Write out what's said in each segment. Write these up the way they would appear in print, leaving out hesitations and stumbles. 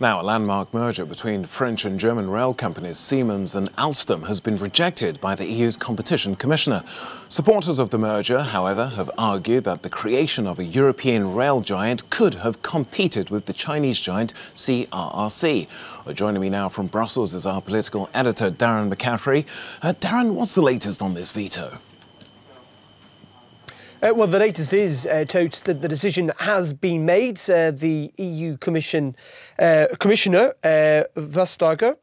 Now, a landmark merger between French and German rail companies Siemens and Alstom has been rejected by the EU's competition commissioner. Supporters of the merger, however, have argued that the creation of a European rail giant could have competed with the Chinese giant CRRC. Joining me now from Brussels is our political editor, Darren McCaffrey. Darren, what's the latest on this veto? Well, the latest is, Totes, that the decision has been made. The EU Commissioner, Vestager,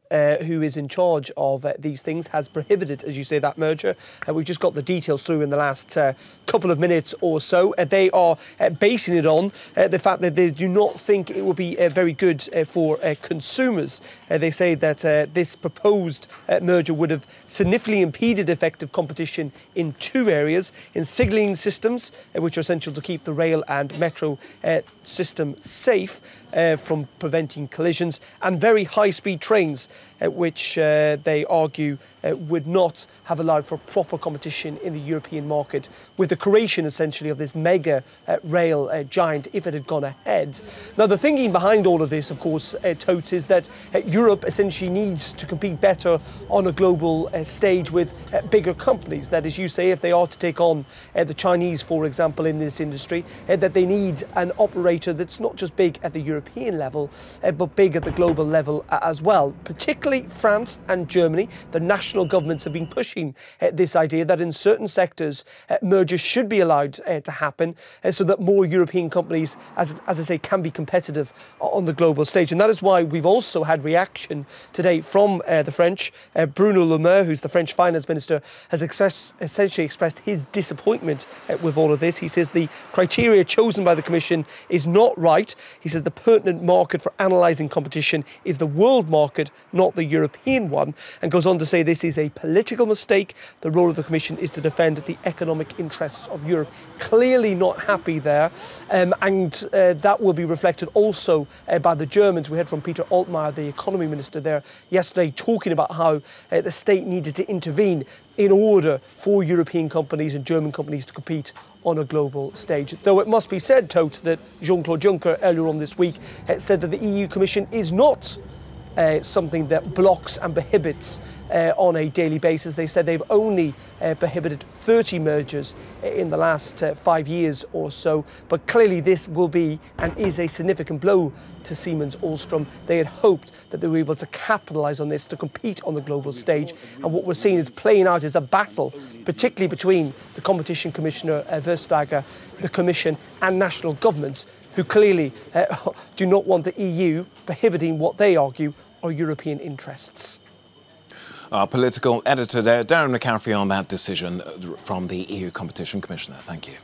who is in charge of these things, has prohibited, as you say, that merger. We've just got the details through in the last couple of minutes or so. They are basing it on the fact that they do not think it will be very good for consumers. They say that this proposed merger would have significantly impeded effective competition in two areas: in signalling systems, which are essential to keep the rail and metro system safe from preventing collisions, and very high-speed trains, which they argue would not have allowed for proper competition in the European market, with the creation essentially of this mega rail giant if it had gone ahead. Now, the thinking behind all of this, of course, Totes, is that Europe essentially needs to compete better on a global stage with bigger companies. That, as you say, if they are to take on the Chinese, for example, in this industry, that they need an operator that's not just big at the European level, but big at the global level as well. Particularly France and Germany, the national governments have been pushing this idea that in certain sectors mergers should be allowed to happen so that more European companies, as I say, can be competitive on the global stage. And that is why we've also had reaction today from the French. Bruno Le Maire, who's the French finance minister, has essentially expressed his disappointment with all of this. He says the criteria chosen by the Commission is not right. He says the pertinent market for analysing competition is the world market, not the European one, and goes on to say this is a political mistake. The role of the Commission is to defend the economic interests of Europe. Clearly not happy there, and that will be reflected also by the Germans. We heard from Peter Altmaier, the economy minister there yesterday, talking about how the state needed to intervene in order for European companies and German companies to compete on a global stage. Though it must be said, Tote, that Jean-Claude Juncker earlier on this week said that the EU Commission is not something that blocks and prohibits on a daily basis. They said they've only prohibited 30 mergers in the last 5 years or so, but clearly this will be and is a significant blow to Siemens Alstom. They had hoped that they were able to capitalise on this to compete on the global stage, and what we're seeing is playing out is a battle, particularly between the Competition Commissioner Vestager, the Commission and national governments, who clearly do not want the EU prohibiting what they argue are European interests. Our political editor there, Darren McCaffrey, on that decision from the EU Competition Commissioner. Thank you.